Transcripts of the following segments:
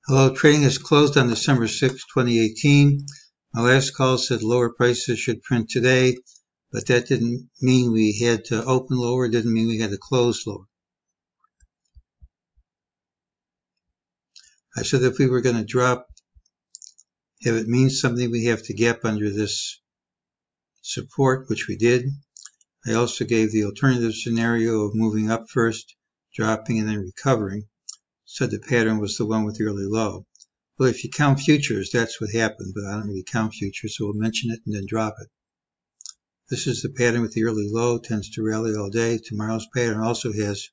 Hello, trading is closed on December 6, 2018. My last call said lower prices should print today, but that didn't mean we had to open lower, didn't mean we had to close lower. I said if we were going to drop, if it means something, we have to gap under this support, which we did. I also gave the alternative scenario of moving up first, dropping, and then recovering. Said the pattern was the one with the early low. Well, if you count futures, that's what happened, but I don't really count futures, so we'll mention it and then drop it. This is the pattern with the early low, tends to rally all day. Tomorrow's pattern also has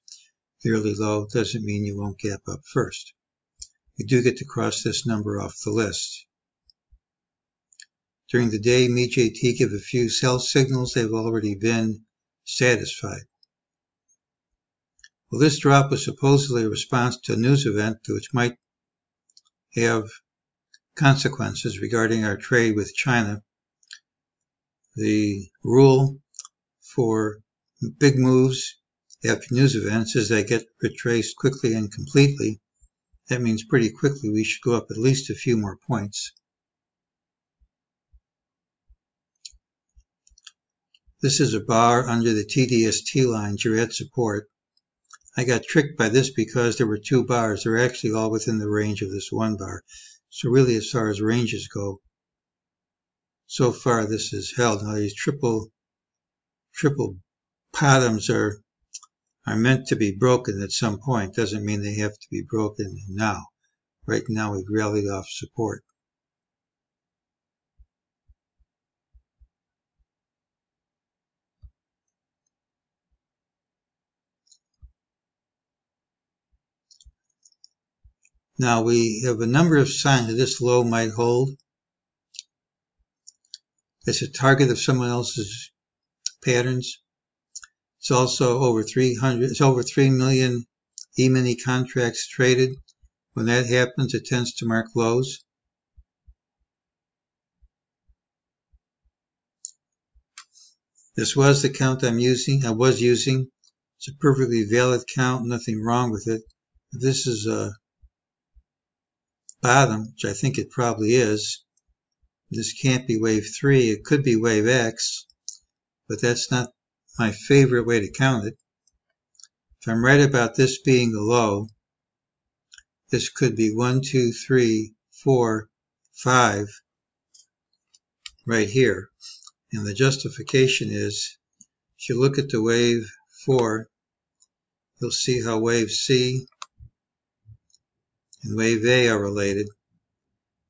the early low. Doesn't mean you won't gap up first. You do get to cross this number off the list. During the day, MEJT give a few sell signals. They've already been satisfied. Well, this drop was supposedly a response to a news event which might have consequences regarding our trade with China. The rule for big moves after news events is they get retraced quickly and completely. That means pretty quickly we should go up at least a few more points. This is a bar under the TDST lines. You're at support. I got tricked by this because there were two bars. They're actually all within the range of this one bar. So really, as far as ranges go, so far this is held. Now these triple bottoms are meant to be broken at some point. Doesn't mean they have to be broken now. Right now we've rallied off support. Now we have a number of signs that this low might hold. It's a target of someone else's patterns. It's also over 300. It's over 3 million E-mini contracts traded. When that happens, it tends to mark lows. This was the count I was using. It's a perfectly valid count, nothing wrong with it. If this is a bottom, which I think it probably is, this can't be wave 3. It could be wave X, but that's not my favorite way to count it. If I'm right about this being the low, this could be 1, 2, 3, 4, 5 right here. And the justification is, if you look at the wave 4, you'll see how wave C and wave A are related.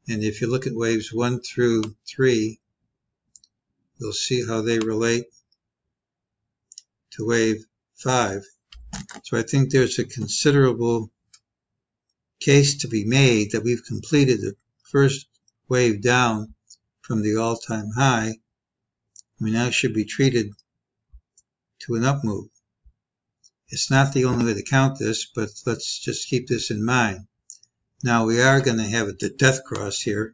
And if you look at waves 1 through 3, you'll see how they relate to wave 5. So I think there's a considerable case to be made that we've completed the first wave down from the all-time high. We now should be treated to an up move. It's not the only way to count this, but let's just keep this in mind. Now we are going to have a death cross here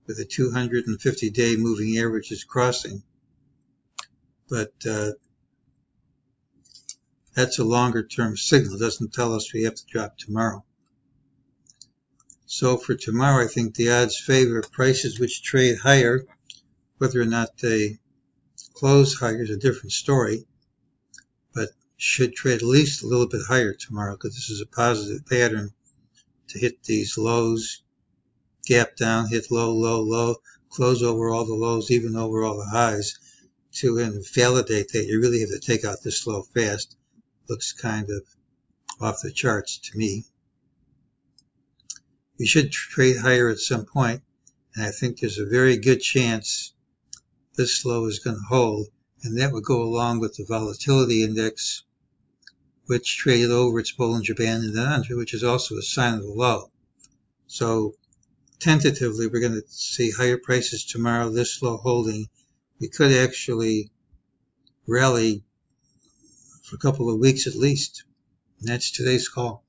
with the 250-day moving averages crossing, but that's a longer-term signal. It doesn't tell us we have to drop tomorrow. So for tomorrow, I think the odds favor prices which trade higher. Whether or not they close higher is a different story, but should trade at least a little bit higher tomorrow because this is a positive pattern to hit these lows, gap down, hit low, low, low, close over all the lows, even over all the highs, to invalidate that. You really have to take out this low fast. Looks kind of off the charts to me. We should trade higher at some point, and I think there's a very good chance this low is going to hold, and that would go along with the volatility index, which traded over its Bollinger Band in the 100, which is also a sign of the low. So tentatively, we're going to see higher prices tomorrow, this low holding. We could actually rally for a couple of weeks at least. And that's today's call.